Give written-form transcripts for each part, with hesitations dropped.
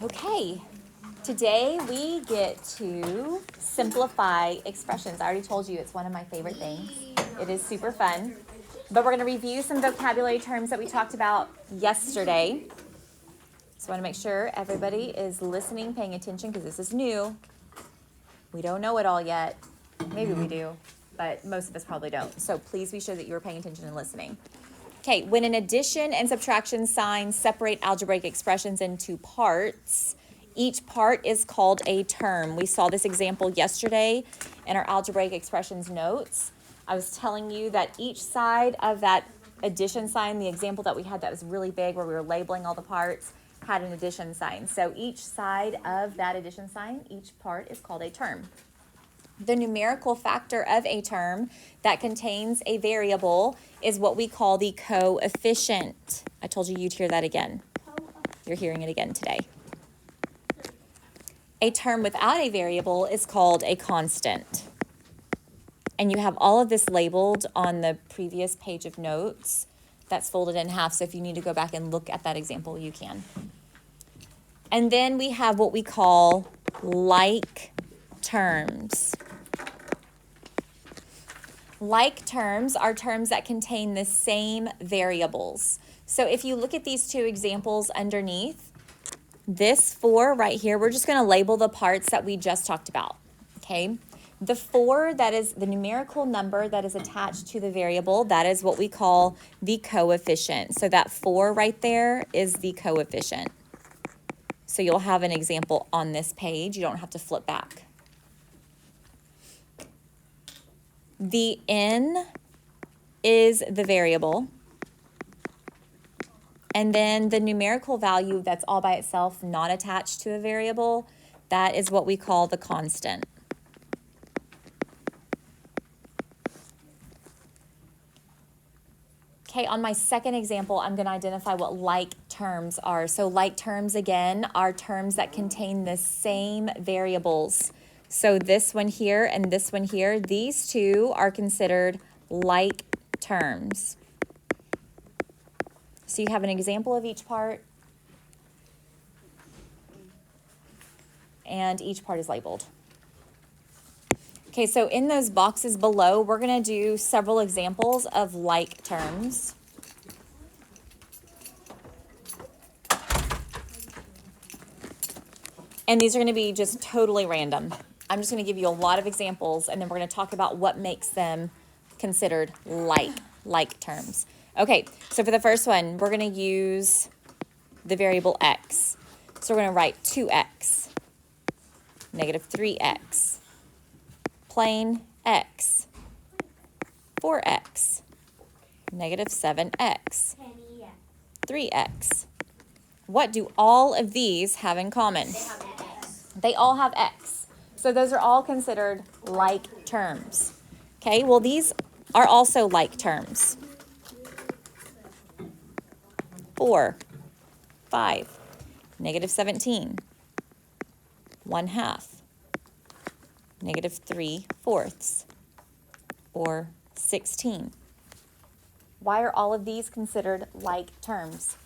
Okay, today we get to simplify expressions. I already told you it's one of my favorite things. It is super fun. But we're going to review some vocabulary terms that we talked about yesterday. So I want to make sure everybody is listening, paying attention, because this is new. We don't know it all yet. Maybe we do, but most of us probably don't. So please be sure that you're paying attention and listening. Okay, when an addition and subtraction sign separate algebraic expressions into parts, each part is called a term. We saw this example yesterday in our algebraic expressions notes. I was telling you that each side of that addition sign, the example that we had that was really big where we were labeling all the parts, had an addition sign. So each side of that addition sign, each part is called a term. The numerical factor of a term that contains a variable is what we call the coefficient. I told you you'd hear that again. You're hearing it again today. A term without a variable is called a constant. And you have all of this labeled on the previous page of notes that's folded in half. So if you need to go back and look at that example, you can. And then we have what we call like terms. Like terms are terms that contain the same variables. So if you look at these two examples underneath, this 4 right here, we're just going to label the parts that we just talked about, okay? The 4, that is the numerical number that is attached to the variable, that is what we call the coefficient. So that 4 right there is the coefficient. So you'll have an example on this page. You don't have to flip back. The n is the variable. And then the numerical value that's all by itself, not attached to a variable, that is what we call the constant. Okay, on my second example, I'm going to identify what like terms are. So like terms, again, are terms that contain the same variables. So this one here and this one here, these two are considered like terms. So you have an example of each part, and each part is labeled. Okay, so in those boxes below, we're going to do several examples of like terms. And these are going to be just totally random. I'm just going to give you a lot of examples, and then we're going to talk about what makes them considered like terms. Okay, so for the first one, we're going to use the variable x. So we're going to write 2x, negative 3x, plain x, 4x, negative 7x, 3x. What do all of these have in common? They all have x. So those are all considered like terms. Okay, well, these are also like terms. 4, 5, negative 17, 1/2, negative 3/4, or 16. Why are all of these considered like terms?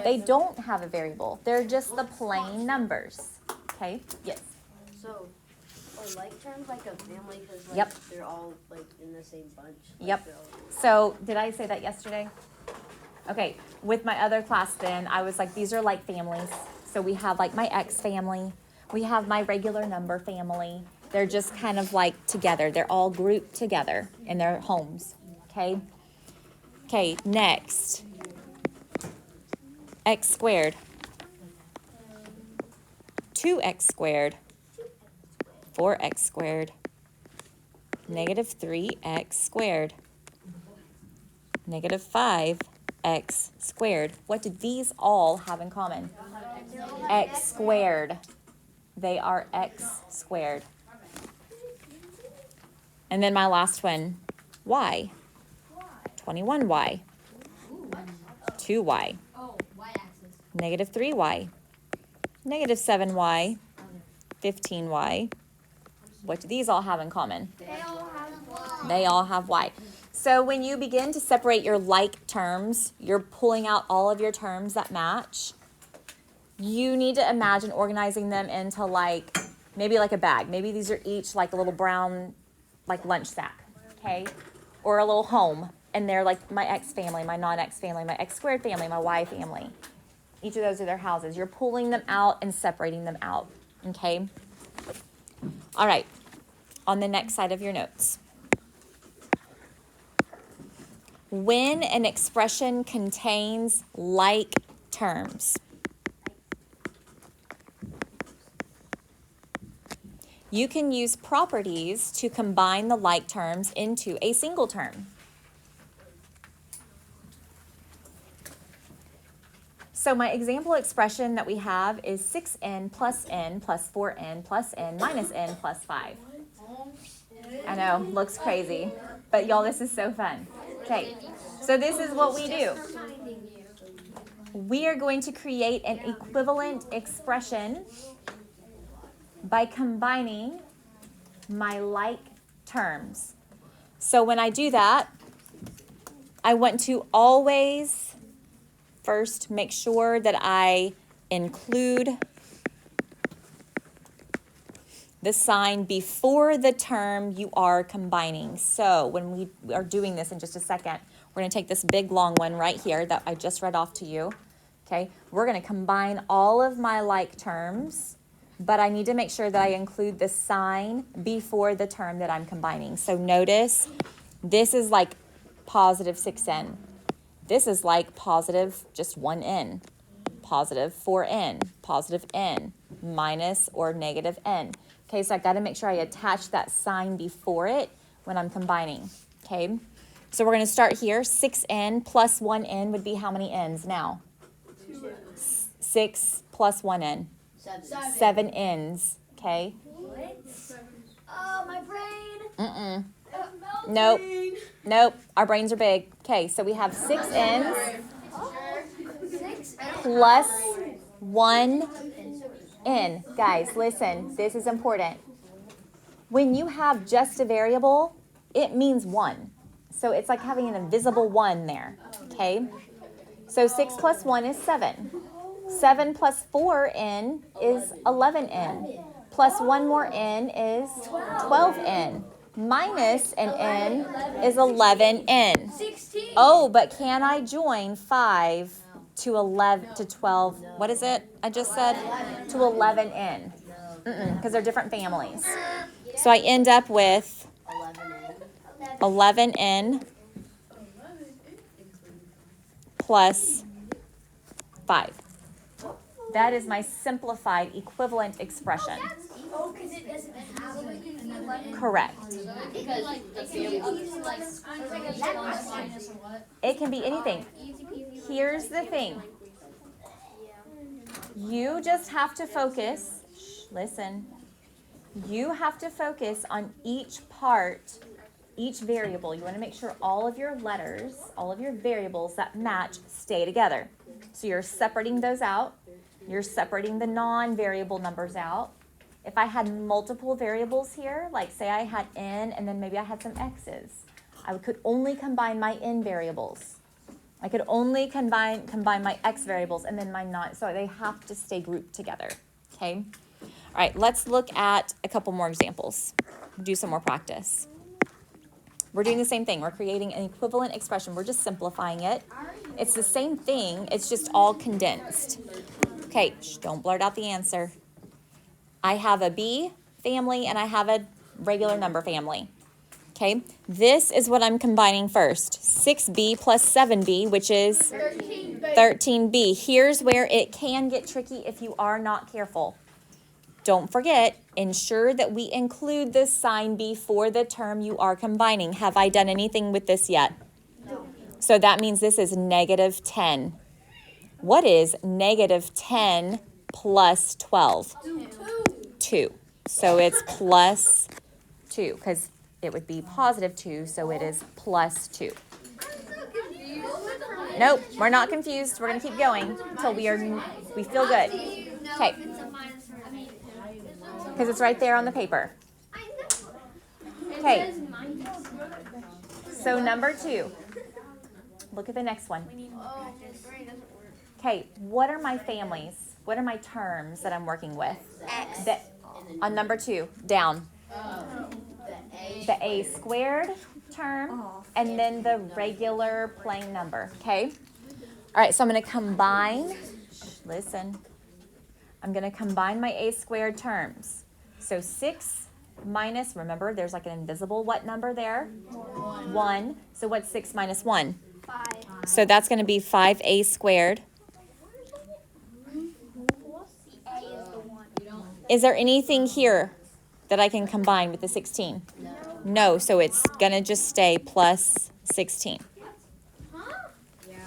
They don't have a variable. They're just the plain numbers. Okay, yes. So, are like terms like a family because like, Yep. they're all like in the same bunch? Like, Yep. So did I say that yesterday? Okay, with my other class then, I was like, these are like families. So we have like my X family. We have my regular number family. They're just kind of like together. They're all grouped together in their homes. Okay? Okay, next. X squared. 2x squared. 4x squared. Negative 3x squared. Negative 5x squared. What do these all have in common? X squared. They are x squared. And then my last one, y. 21y. 2y. Negative 3y. Negative 7y. 15y. What do these all have in common? They all have y. So when you begin to separate your like terms, you're pulling out all of your terms that match. you need to imagine organizing them into like, maybe like a bag. Maybe these are each like a little brown, like lunch sack, okay? Or a little home. And they're like my X family, my non-X family, my X squared family, my Y family. Each of those are their houses. You're pulling them out and separating them out, okay? All right, on the next side of your notes. When an expression contains like terms, you can use properties to combine the like terms into a single term. So my example expression that we have is 6n plus 4n plus n minus n plus 5. I know, looks crazy, but y'all, this is so fun. Okay, so this is what we do. We are going to create an equivalent expression by combining my like terms. So when I do that, I want to always first make sure that I include the sign before the term you are combining. So when we are doing this in just a second, we're going to take this big long one right here that I just read off to you. Okay, we're going to combine all of my like terms, but I need to make sure that I include the sign before the term that I'm combining. So notice this is like positive 6n. This is like positive just 1n, positive 4n, positive n, minus or negative n. Okay, so I got to make sure I attach that sign before it when I'm combining. Okay, so we're going to start here. 6n plus 1n would be how many n's now? 6 plus 1n. 7 n's. Okay. What? Oh, my brain. Nope. Nope. Our brains are big. Okay, so we have 6 n's plus 1 n. Guys, listen, this is important. When you have just a variable, it means 1. So it's like having an invisible 1 there. Okay? So 6 plus 1 is 7. 7 plus 4n is 11n. Plus 1 more n is 12n. Minus an n is 11n. 16. Oh, but can I join 5 to 11 to 12? What is it I just said? To 11n. Because they're different families. So I end up with 11n plus 5. That is my simplified equivalent expression. Oh, because it doesn't have Correct. It can be anything. Here's the thing. You just have to focus. Listen. You have to focus on each part, each variable. You want to make sure all of your letters, all of your variables that match stay together. So you're separating those out. You're separating the non-variable numbers out. If I had multiple variables here, like say I had n and then maybe I had some x's, I could only combine my n variables. I could only combine my x variables and then my non, so they have to stay grouped together, okay? All right, let's look at a couple more examples. Do some more practice. We're doing the same thing. We're creating an equivalent expression. We're just simplifying it. It's the same thing. It's just all condensed. Okay, don't blurt out the answer. I have a B family and I have a regular number family. Okay, this is what I'm combining first. 6b plus 7b, which is 13b. Here's where it can get tricky if you are not careful. Don't forget, ensure that we include the sign before the term you are combining. Have I done anything with this yet? No. So that means this is negative 10. What is negative 10 plus 12? 2. So it's plus 2, because it would be positive 2, so it is plus 2. Nope, we're not confused. We're going to keep going until we feel good. Okay. Because it's right there on the paper. Okay. So number 2. Look at the next one. Okay, what are my families? What are my terms that I'm working with? X. On number 2, down. The a squared term, and then the regular plain number, okay? All right, so I'm going to combine, listen, I'm going to combine my a squared terms. So 6 minus, remember, there's like an invisible what number there? 1. So what's 6 minus 1? 5. So that's going to be 5a squared. A is the 1. Is there anything here that I can combine with the 16? No, so it's going to just stay plus 16. Huh?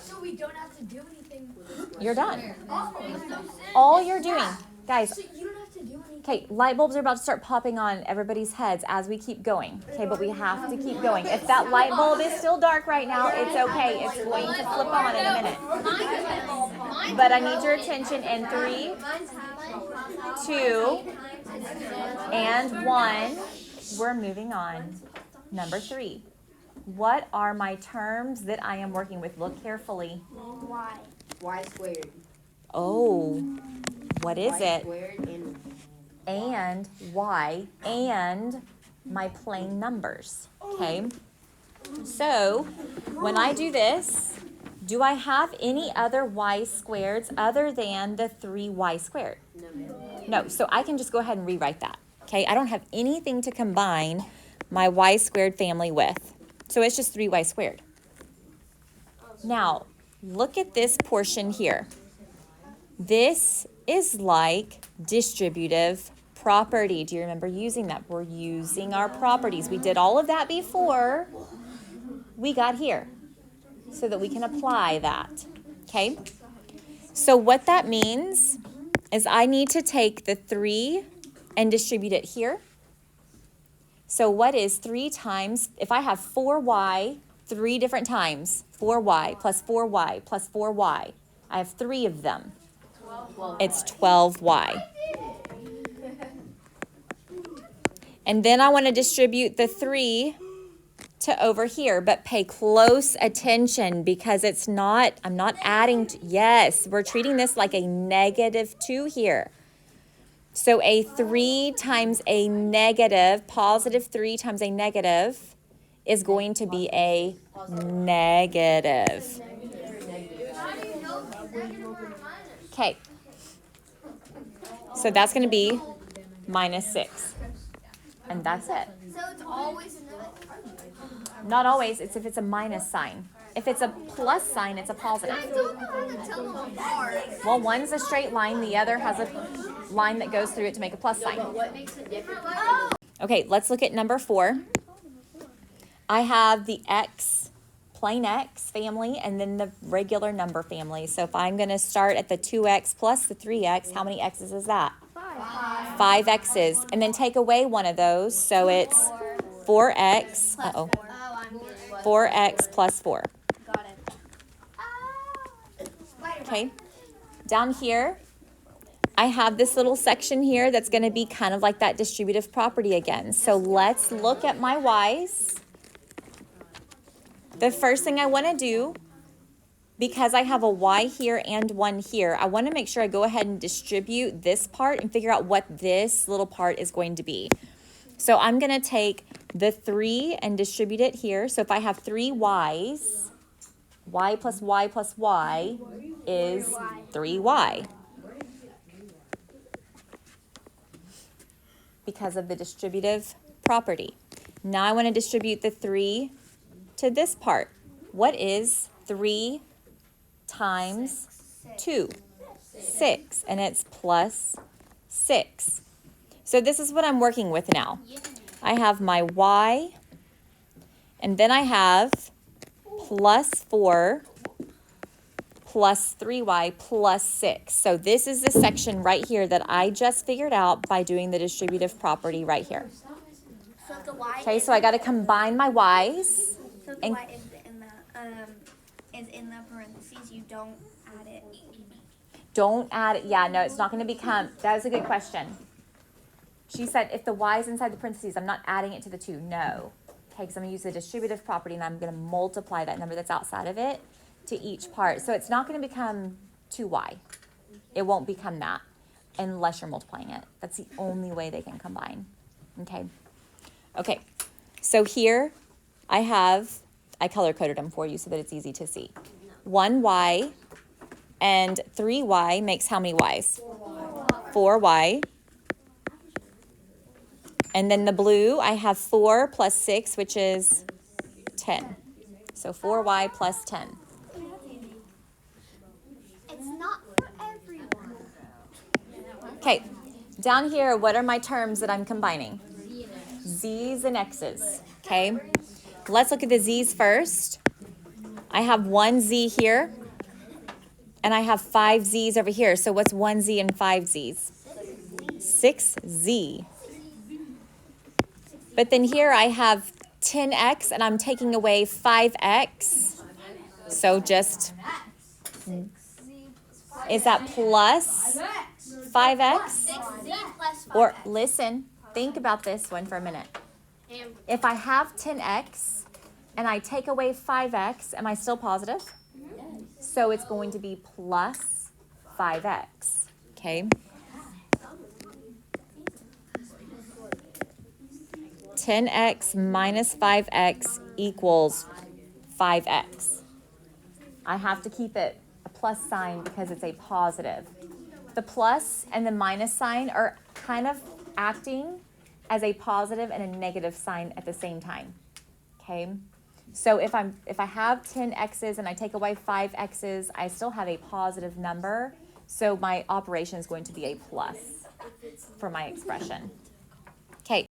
So we don't have to do anything. You're done. Oh, makes no sense. All you're doing, guys, So you don't have to do anything. okay, light bulbs are about to start popping on everybody's heads as we keep going. Okay, but we have to keep going. If that light bulb is still dark right now, it's okay. It's going to flip on in a minute. But I need your attention in 3, 2, and 1. We're moving on. Number 3. What are my terms that I am working with? Look carefully. Y. Y squared. Oh, what is Y it? squared And y and my plain numbers, okay? So when I do this, do I have any other y squareds other than the 3y squared? No, so I can just go ahead and rewrite that, okay? I don't have anything to combine my y squared family with. So it's just 3y squared. Now, look at this portion here. This is like distributive property. Do you remember using that? We're using our properties. We did all of that before we got here so that we can apply that, okay? So what that means is I need to take the 3 and distribute it here. So what is 3 times, if I have 4y 3 different times, 4y plus 4y plus 4y, I have 3 of them. It's 12y. And then I want to distribute the 3 to over here, but pay close attention because it's not, I'm not adding, yes, we're treating this like a -2 here. So a 3 times a negative, positive 3 times a negative is going to be a negative. Okay. So that's going to be -6. And that's it. So it's always Not always, it's if it's a minus sign. If it's a plus sign, it's a positive. I don't know how to tell them apart. Well, one's a straight line, the other has a line that goes through it to make a plus sign. What makes it different? Okay, let's look at number 4. I have the x, plain x family, and then the regular number family. So if I'm going to start at the 2x plus the 3x, how many x's is that? 5 x's. And then take away one of those, so it's 4x. Uh-oh. 4x plus 4. Got it. Okay. Down here, I have this little section here that's going to be kind of like that distributive property again. So let's look at my y's. The first thing I want to do, because I have a y here and 1 here, I want to make sure I go ahead and distribute this part and figure out what this little part is going to be. So I'm going to take the 3 and distribute it here. So if I have 3 y's, y plus y plus y is 3y. Because of the distributive property. Now I want to distribute the 3 to this part. What is 3 times 2? 6. And it's plus 6. So this is what I'm working with now. I have my y, and then I have plus 4 plus 3y plus 6. So this is the section right here that I just figured out by doing the distributive property right here. So the y. Okay, so I got to combine my y's. So the and- y is in the parentheses. You don't add it. Don't add it. Yeah, no, it's not going to become, that was a good question. She said if the y is inside the parentheses, I'm not adding it to the 2. No. Okay, because I'm going to use the distributive property and I'm going to multiply that number that's outside of it to each part. So it's not going to become 2y. It won't become that unless you're multiplying it. That's the only way they can combine. Okay. Okay. So here I color-coded them for you so that it's easy to see. 1y and 3y makes how many y's? 4y. And then the blue, I have 4 plus 6, which is 10. So 4y plus 10. It's not for everyone. Okay, down here, what are my terms that I'm combining? Z's and X's, okay? Let's look at the Z's first. I have 1 Z here, and I have 5 Z's over here. So what's 1 Z and 5 Z's? 6Z. But then here I have 10X, and I'm taking away 5X. So just, is that plus 5X? 6Z plus 5. Or listen, think about this one for a minute. If I have 10X and I take away 5X, am I still positive? So it's going to be plus 5X, okay? 10X minus 5X equals 5X. I have to keep it a plus sign because it's a positive. The plus and the minus sign are kind of acting as a positive and a negative sign at the same time, okay? So if I have 10 X's and I take away 5 X's, I still have a positive number. So my operation is going to be a plus for my expression. Okay.